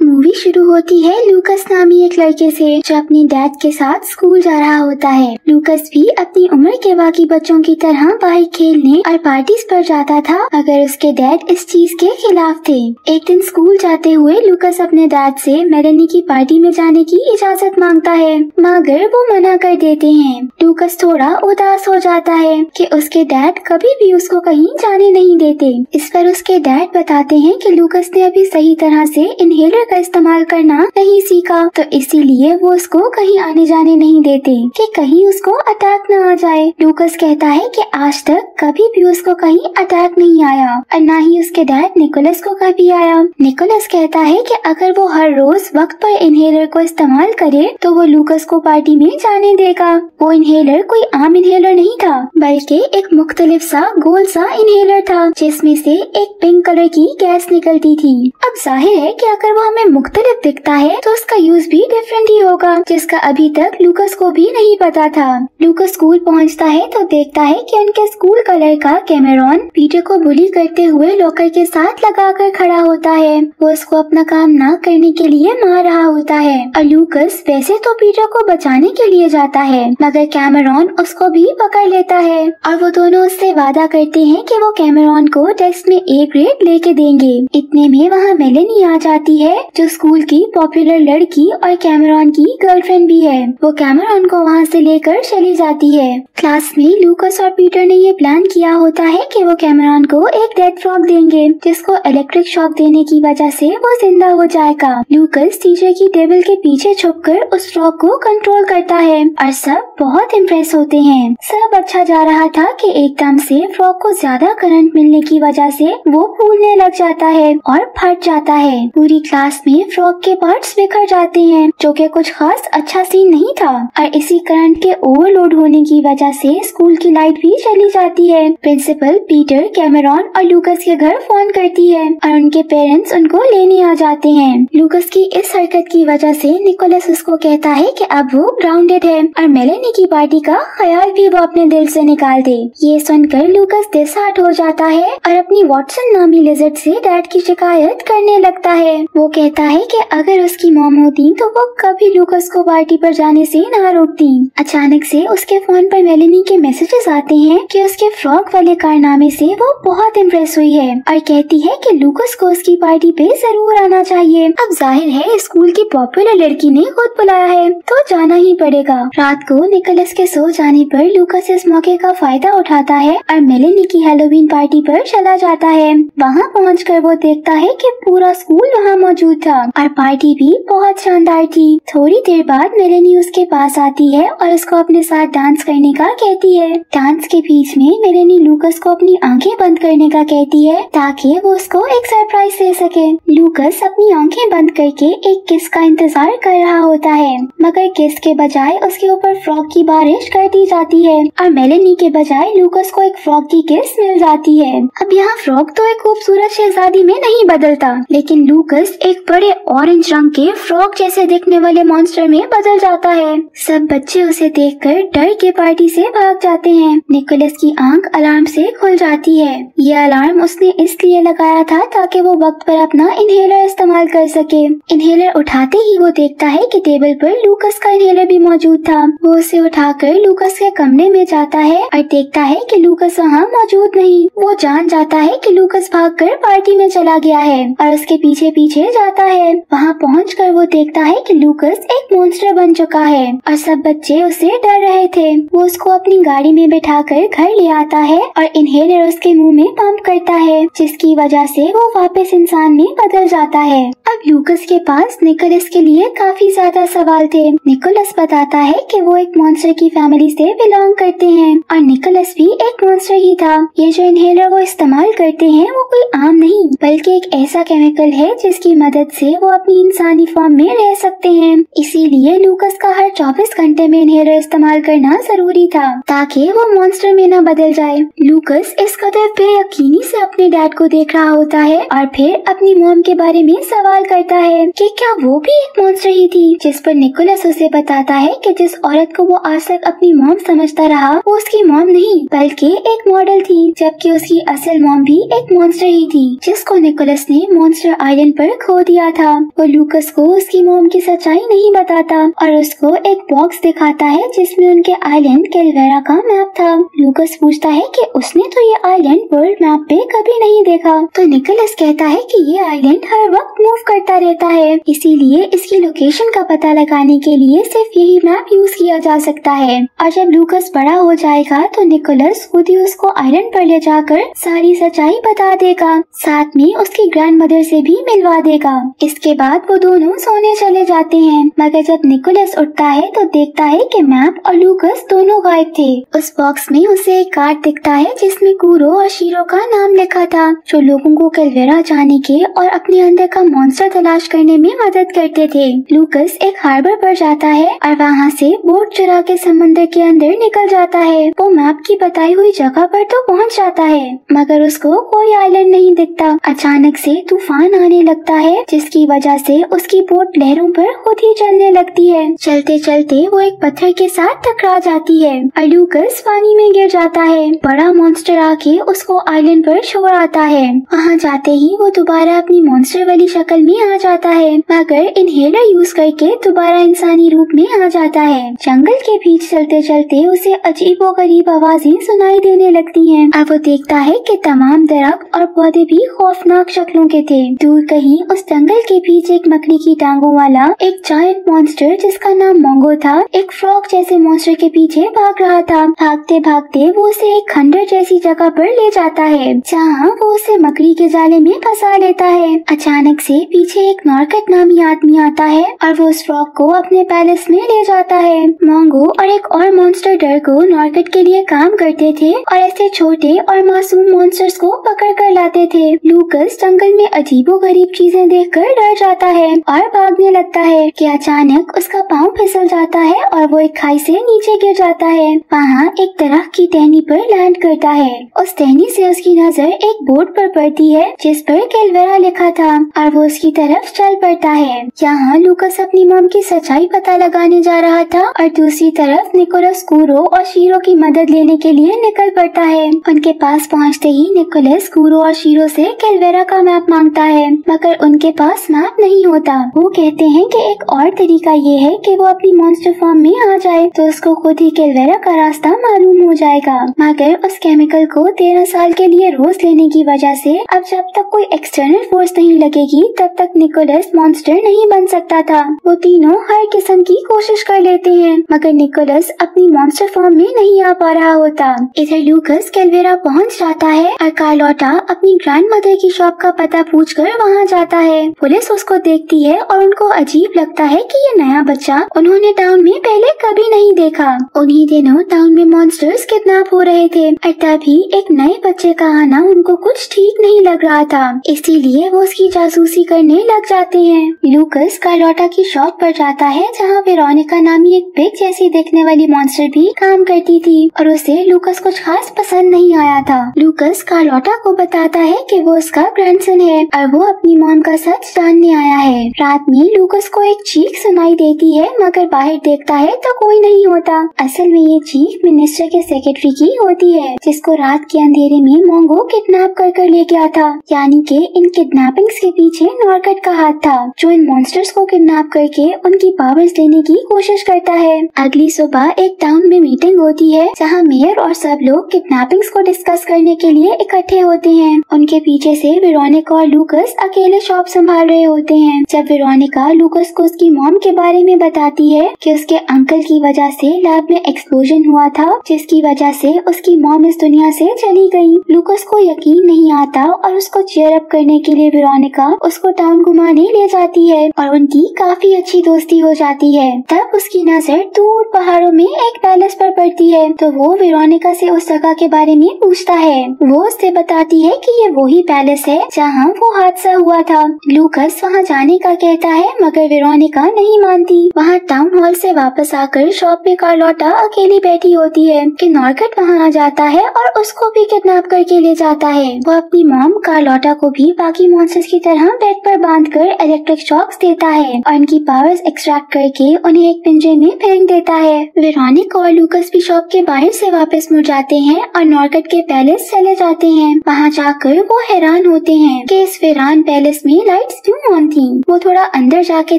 Movie शुरू होती है लूकस नामी एक लड़के से जो अपने डैड के साथ स्कूल जा रहा होता है। लूकस भी अपनी उम्र के बाकी बच्चों की तरह बाहर खेलने और पार्टीज पर जाता था, मगर उसके डैड इस चीज के खिलाफ थे। एक दिन स्कूल जाते हुए लूकस अपने डैड से मेलेनी की पार्टी में जाने की इजाजत मांगता है, मगर वो मना कर देते हैं। लूकस थोड़ा उदास हो जाता है कि उसके डैड कभी भी उसको कहीं जाने नहीं देते। इस पर उसके डैड बताते हैं कि लूकस ने अभी सही तरह से इनहेलर का इस्तेमाल करना नहीं सीखा, तो इसीलिए वो उसको कहीं आने जाने नहीं देते कि कहीं उसको अटैक न आ जाए। लूकस कहता है कि आज तक कभी भी उसको कहीं अटैक नहीं आया और न ही उसके डैड निकोलस को कभी आया। निकोलस कहता है कि अगर वो हर रोज वक्त पर इनहेलर को इस्तेमाल करे तो वो लूकस को पार्टी में जाने देगा। वो इनहेलर कोई आम इनहेलर नहीं था, बल्कि एक मुख्तलिफ सा गोल सा इनहेलर था जिसमें से एक पिंक कलर की गैस निकलती थी। अब जाहिर है कि अगर वो हमें मुख्तलिफ दिखता है तो उसका यूज भी डिफरेंट ही होगा, जिसका अभी तक लूकस को भी नहीं पता था। लूकस स्कूल पहुंचता है तो देखता है कि उनके स्कूल का लड़का कैमेरॉन पीटर को बुली करते हुए लॉकर के साथ लगाकर खड़ा होता है। वो उसको अपना काम ना करने के लिए मार रहा होता है और लूकस वैसे तो पीटर को बचाने के लिए जाता है, मगर कैमेरॉन उसको भी पकड़ लेता है और वो दोनों उससे वादा करते हैं कि वो कैमेरॉन को टेस्ट में ए ग्रेड लेके देंगे। इतने में वहाँ मेलेनी आ जाती है जो स्कूल की पॉपुलर लड़की और कैमेरॉन की गर्लफ्रेंड भी है। वो कैमेरॉन को वहाँ से लेकर चली जाती है। क्लास में लूकस और पीटर ने ये प्लान किया होता है कि वो कैमेरॉन को एक डेड फ्रॉग देंगे जिसको इलेक्ट्रिक शॉक देने की वजह से वो जिंदा हो जाएगा। लूकस टीचर की टेबल के पीछे छुपकर उस फ्रॉग को कंट्रोल करता है और सब बहुत इम्प्रेस होते हैं। सब अच्छा जा रहा था कि एकदम से फ्रॉग को ज्यादा करंट मिलने की वजह से वो फूलने लग जाता है और फट जाता है। पूरी क्लास में फ्रॉग के पार्ट्स बिखर जाते हैं, जो कि कुछ खास अच्छा सीन नहीं था और इसी करंट के ओवरलोड होने की वजह से स्कूल की लाइट भी चली जाती है। प्रिंसिपल पीटर, कैमेरॉन और लूकस के घर फोन करती है और उनके पेरेंट्स उनको लेने आ जाते हैं। लूकस की इस हरकत की वजह से निकोलस उसको कहता है कि अब वो ग्राउंडेड है और मेलेनी की पार्टी का ख्याल भी वो अपने दिल से निकाल दे। ये सुनकर लूकस डिसहार्ट हो जाता है और अपनी वॉटसन नामी लिजर्ड से डैड की शिकायत करने लगता है। वो कहता है कि अगर उसकी मॉम होती तो वो कभी लूकस को पार्टी पर जाने से ना रोकती। अचानक से उसके फोन पर मेलेनी के मैसेजेस आते हैं कि उसके फ्रॉग वाले कारनामे से वो बहुत इम्प्रेस हुई है और कहती है कि लूकस को उसकी पार्टी पे जरूर आना चाहिए। अब जाहिर है स्कूल की पॉपुलर लड़की ने खुद बुलाया है तो जाना ही पड़ेगा। रात को निकोलस के सो जाने पर लूकस इस मौके का फायदा उठाता है और मेलेनी की हैलोवीन पार्टी पर चला जाता है। वहाँ पहुँचकर वो देखता है कि पूरा स्कूल वहाँ मौजूद था और पार्टी भी बहुत शानदार थी। थोड़ी देर बाद मेलेनी उसके पास आती है और उसको अपने साथ डांस करने का कहती है। डांस के बीच में मेलेनी लूकस को अपनी आंखें बंद करने का कहती है ताकि वो उसको एक सरप्राइज दे सके। लूकस अपनी आंखें बंद करके एक किस का इंतजार कर रहा होता है, मगर किस के बजाय उसके ऊपर फ्रॉग की बारिश कर दी जाती है और मेलेनी के बजाय लूकस को एक फ्रॉग की किस मिल जाती है। अब यहाँ फ्रॉग तो एक खूबसूरत शहजादी में नहीं बदलता, लेकिन लूकस एक बड़े ऑरेंज रंग के फ्रॉग जैसे दिखने वाले मॉन्स्टर में बदल जाता है। सब बच्चे उसे देखकर डर के पार्टी से भाग जाते हैं। निकोलस की आंख अलार्म से खुल जाती है। यह अलार्म उसने इसलिए लगाया था ताकि वो वक्त पर अपना इनहेलर इस्तेमाल कर सके। इनहेलर उठाते ही वो देखता है कि टेबल पर लूकस का इनहेलर भी मौजूद था। वो उसे उठाकर लूकस के कमरे में जाता है और देखता है कि लूकस वहाँ मौजूद नहीं। वो जान जाता है कि लूकस भागकर पार्टी में चला गया है और उसके पीछे पीछे जाता है। वहाँ पहुंचकर वो देखता है कि लूकस एक मॉन्स्टर बन चुका है और सब बच्चे उसे डर रहे थे। वो उसको अपनी गाड़ी में बैठाकर घर ले आता है और इनहेलर उसके मुंह में पंप करता है, जिसकी वजह से वो वापस इंसान में बदल जाता है। अब लूकस के पास निकोलस के लिए काफी ज्यादा सवाल थे। निकोलस बताता है कि वो एक मॉन्स्टर की फैमिली से बिलोंग करते हैं और निकोलस भी एक मॉन्स्टर ही था। ये जो इनहेलर वो इस्तेमाल करते हैं वो कोई आम नहीं बल्कि एक ऐसा केमिकल है जिसकी मदद से वो अपनी इंसानी फॉर्म में रह सकते हैं। इसीलिए लूकस का हर 24 घंटे में इनहेलर इस्तेमाल करना जरूरी था ताकि वो मॉन्स्टर में न बदल जाए। लूकस इस कदर बेयकीनी से अपने डैड को देख रहा होता है और फिर अपनी मॉम के बारे में सवाल सवाल करता है कि क्या वो भी एक मॉन्स्टर ही थी, जिस पर निकोलस उसे बताता है कि जिस औरत को वो आज तक अपनी मॉम समझता रहा वो उसकी मॉम नहीं बल्कि एक मॉडल थी, जबकि उसकी असल मॉम भी एक मॉन्स्टर ही थी, जिसको निकोलस ने मॉन्स्टर आइलैंड पर खो दिया था। वो लूकस को उसकी मॉम की सच्चाई नहीं बताता और उसको एक बॉक्स दिखाता है जिसमें उनके आइलैंड कैलवेरा का मैप था। लूकस पूछता है कि उसने तो ये आइलैंड वर्ल्ड मैप पे कभी नहीं देखा, तो निकोलस कहता है कि ये आइलैंड हर वक्त मूव करता रहता है, इसीलिए इसकी लोकेशन का पता लगाने के लिए सिर्फ यही मैप यूज किया जा सकता है। और जब लूकस बड़ा हो जाएगा तो निकोलस खुद ही उसको आइलैंड पर ले जाकर सारी सच्चाई बता देगा, साथ में उसकी ग्रैंडमदर से भी मिलवा देगा। इसके बाद वो दोनों सोने चले जाते हैं, मगर जब निकोलस उठता है तो देखता है कि मैप और लूकस दोनों गायब थे। उस बॉक्स में उसे एक कार्ड दिखता है जिसमें कूरो और शीरो का नाम लिखा था, जो लोगों को कैलवेरा जाने के और अपने अंदर का मॉन्स्टर तलाश करने में मदद करते थे। लूकस एक हार्बर पर जाता है और वहाँ से बोट चुरा के समंदर के अंदर निकल जाता है। वो मैप की बताई हुई जगह पर तो पहुँच जाता है, मगर उसको कोई आइलैंड नहीं दिखता। अचानक से तूफान आने लगता है, जिसकी वजह से उसकी बोट लहरों पर खुद ही चलने लगती है। चलते चलते वो एक पत्थर के साथ टकरा जाती है और लूकस पानी में गिर जाता है। बड़ा मॉन्स्टर आके उसको आइलैंड पर छोड़ आता है। वहाँ जाते ही वो दोबारा अपनी मॉन्स्टर वाली शक्ल में आ जाता है, मगर इनहेलर यूज करके दोबारा इंसानी रूप में आ जाता है। जंगल के बीच चलते चलते उसे अजीबोगरीब आवाजें सुनाई देने लगती हैं। अब वो देखता है कि तमाम दरख्त और पौधे भी खौफनाक शक्लों के थे। दूर कहीं उस जंगल के बीच एक मकड़ी की टांगों वाला एक जायंट मॉन्स्टर जिसका नाम मोंगो था, एक फ्रॉग जैसे मॉन्स्टर के पीछे भाग रहा था। भागते भागते वो उसे एक खंडर जैसी जगह पर ले जाता है, जहाँ वो उसे मकड़ी के जाले में फंसा लेता है। अचानक से पीछे एक नॉर्कट नामी आदमी आता है और वो उस फ्रॉग को अपने पैलेस में ले जाता है। मोंगो और एक और मॉन्स्टर डर्गो नॉर्कट के लिए काम करते थे और ऐसे छोटे और मासूम मॉन्स्टर्स को पकड़ कर लाते थे। लूकस जंगल में अजीबोगरीब चीजें देखकर डर जाता है और भागने लगता है कि अचानक उसका पाँव फिसल जाता है और वो एक खाई से नीचे गिर जाता है। वहाँ एक दरख्त की टहनी पर लैंड करता है। उस टहनी से उसकी नजर एक बोर्ड पर पड़ती है जिस पर कैलवेरा लिखा था और वो उसकी तरफ चल पड़ता है। यहाँ लूकस अपनी मॉम की सच्चाई पता लगाने जा रहा था और दूसरी तरफ निकोलस कूरो और शीरो की मदद लेने के लिए निकल पड़ता है। उनके पास पहुँचते ही निकोलस कूरो और शीरो से कैलवेरा का मैप मांगता है, मगर उनके पास मैप नहीं होता। वो कहते हैं कि एक और तरीका ये है कि वो अपनी मॉन्स्टर फॉर्म में आ जाए तो उसको खुद ही कैलवेरा का रास्ता मालूम हो जाएगा। मगर उस केमिकल को 13 साल के लिए रोज लेने की वजह से अब जब तक कोई एक्सटर्नल फोर्स नहीं लगेगी तब तक निकोलस मॉन्स्टर नहीं बन सकता था। वो तीनों हर किस्म की कोशिश कर लेते हैं, मगर निकोलस अपनी मॉन्स्टर फॉर्म में नहीं आ पा रहा होता। इधर लूकस कैलवेरा पहुंच जाता है और कार्लोटा अपनी ग्रैंडमदर की शॉप का पता पूछकर वहां जाता है। पुलिस उसको देखती है और उनको अजीब लगता है कि ये नया बच्चा उन्होंने टाउन में पहले कभी नहीं देखा। उन्हीं दिनों टाउन में मॉन्स्टर्स किडनैप हो रहे थे और तभी एक नए बच्चे का आना उनको कुछ ठीक नहीं लग रहा था, इसीलिए वो उसकी जासूसी करने लग जाते हैं। लूकस कार्लोटा की शॉप पर जाता है जहाँ वेरोनिका नामी एक पिग जैसी दिखने वाली मॉन्स्टर भी काम करती थी और उसे लूकस कुछ खास पसंद नहीं आया था। लूकस कार्लोटा को बताता है कि वो उसका ग्रैंडसन है और वो अपनी मॉम का सच जानने आया है। रात में लूकस को एक चीख सुनाई देती है, मगर बाहर देखता है तो कोई नहीं होता। असल में ये चीख मिनिस्टर के सेक्रेटरी की होती है, जिसको रात के अंधेरे में मोंगो किडनैप कर ले गया था। यानी कि इन किडनैपिंग्स के पीछे नॉर्कट का हाथ था, जो इन मॉन्स्टर्स को किडनैप करके उनकी पावर्स लेने की कोशिश करता है। अगली सुबह एक टाउन में मीटिंग होती है जहाँ मेयर और सब लोग किडनैपिंग्स को डिस्कस करने के लिए इकट्ठे होते हैं। उनके पीछे से वेरोनिका और लूकस अकेले शॉप संभाल रहे होते हैं। जब वेरोनिका लूकस को उसकी मॉम के बारे में बताती है कि उसके अंकल की वजह से लैब में एक्सप्लोजन हुआ था, जिसकी वजह से उसकी मॉम इस दुनिया से चली गई। लूकस को यकीन नहीं आता और उसको चीयर अप करने के लिए वेरोनिका उसको टाउन घुमाने ले जाती है और उनकी काफी अच्छी दोस्ती हो जाती है। तब उसकी नजर दूर पहाड़ों में एक पैलेस पर पड़ती है, तो वो वेरोनिका से उस जगह के बारे में पूछता है। वो उससे बताती है कि ये वही पैलेस है जहाँ वो हादसा हुआ था। लूकस वहाँ जाने का कहता है, मगर वेरोनिका नहीं मानती। वहाँ टाउन हॉल से वापस आकर शॉप में कार्लोटा अकेली बैठी होती है कि नॉर्कट वहाँ आ जाता है और उसको भी किडनैप करके ले जाता है। वो अपनी मॉम कार्लोटा को भी बाकी मॉन्स्टर्स की तरह बेड पर पर बांधकर इलेक्ट्रिक शॉक्स देता है और उनकी पावर्स एक्सट्रैक्ट करके उन्हें एक पिंजरे में फेंक देता है। वेरोनिका और लूकस भी शॉप के बाहर से वापस मुड़ जाते हैं और नॉर्गेट के पैलेस चले जाते हैं। वहाँ जाकर वो हैरान होते हैं कि इस वीरान पैलेस में लाइट्स क्यों ऑन थी। वो थोड़ा अंदर जाके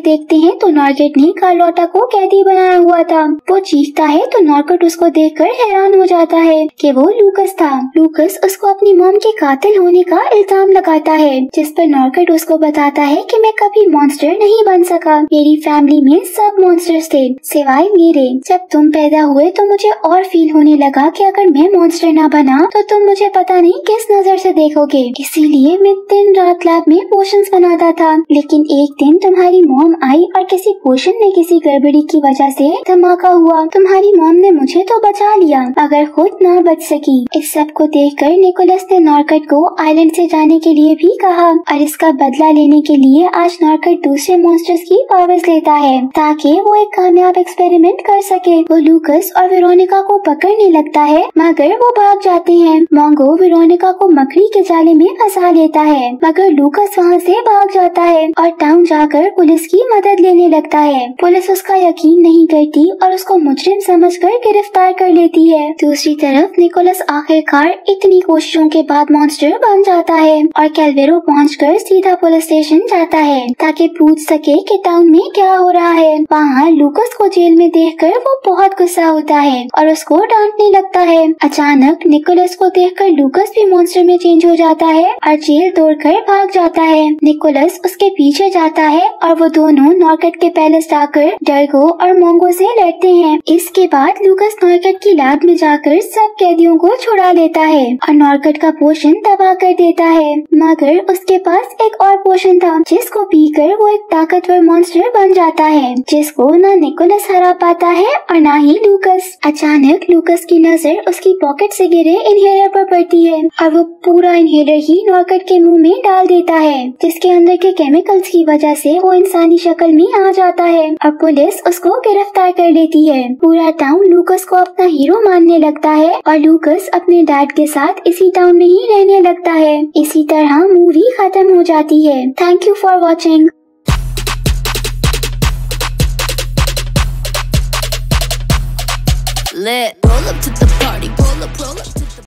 देखते हैं तो नॉर्गेट ने कार्लोटा को कैदी बनाया हुआ था। वो चीखता है तो नॉर्गेट उसको देखकर हैरान हो जाता है कि वो लूकस था। लूकस उसको अपनी मॉम के कातिल होने का इल्जाम लगाता है, जिस पर नॉर्गेट उसको बताता है कि मैं कभी मॉन्स्टर नहीं बन सका। मेरी फैमिली में सब मॉन्स्टर्स थे सिवाय मेरे। जब तुम पैदा हुए तो मुझे और फील होने लगा कि अगर मैं मॉन्स्टर ना बना तो तुम मुझे पता नहीं किस नजर से देखोगे। इसीलिए मैं दिन रात लैब में पोशंस बनाता था। लेकिन एक दिन तुम्हारी मॉम आई और किसी पोशन में किसी गड़बड़ी की वजह से धमाका हुआ। तुम्हारी मॉम ने मुझे तो बचा लिया मगर खुद ना बच सकी। इस सब को देखकर निकोलस ने नॉर्गेट को आइलैंड से जाने के लिए भी कहा और इसका बदला लेने के लिए आज नॉर्गेट दूसरे मॉन्स्टर्स की पावर्स लेता है ताकि वो एक कामयाब एक्सपेरिमेंट कर सके। वो लूकस और वेरोनिका को पकड़ने लगता है मगर वो भाग जाते हैं। मोंगो वेरोनिका को मकड़ी के जाले में फंसा लेता है मगर लूकस वहाँ से भाग जाता है और टाउन जाकर पुलिस की मदद लेने लगता है। पुलिस उसका यकीन नहीं करती और उसको मुजरिम समझकर गिरफ्तार कर लेती है। दूसरी तरफ निकोलस आखिरकार इतनी कोशिशों के बाद मॉन्स्टर बन जाता है और कैलवेरो पहुंचकर सीधा पुलिस स्टेशन जाता है ताकि पूछ सके कि टाउन में क्या हो रहा है। वहाँ लूकस को जेल में देखकर वो बहुत गुस्सा होता है और उसको डांटने लगता है। अचानक निकोलस को देखकर लूकस भी मॉन्स्टर में चेंज हो जाता है और जेल तोड़कर भाग जाता है। निकोलस उसके पीछे जाता है और वो दोनों नॉर्गेट के पैलेस जाकर डर्गो और मोंगो से लड़ते हैं। इसके बाद लूकस नॉर्गेट की लैब में जाकर सब कैदियों को छुड़ा लेता है और नॉर्गेट का पोशन तबाह कर देता है। मगर उसके पास एक और पोशन था जिसको पीकर वो एक ताकतवर मॉन्स्टर बन जाता है जिसको ना निकोलस हरा पाता है और ना ही लूकस। अचानक लूकस की नजर उसकी पॉकेट से गिरे इनहेलर पर पड़ती है और वो पूरा इनहेलर ही नॉर्गेट के मुंह में डाल देता है, जिसके अंदर के केमिकल्स की वजह से वो इंसानी शक्ल में आ जाता है और पुलिस उसको गिरफ्तार कर लेती है। पूरा टाउन लूकस को अपना हीरो मानने लगता है और लूकस अपने डैड के साथ इसी टाउन में ही रहने लगता है। इसी तरह मूवी खत्म हो जाती है। Thank you for watching. Lit. Roll up to the party, roll up to the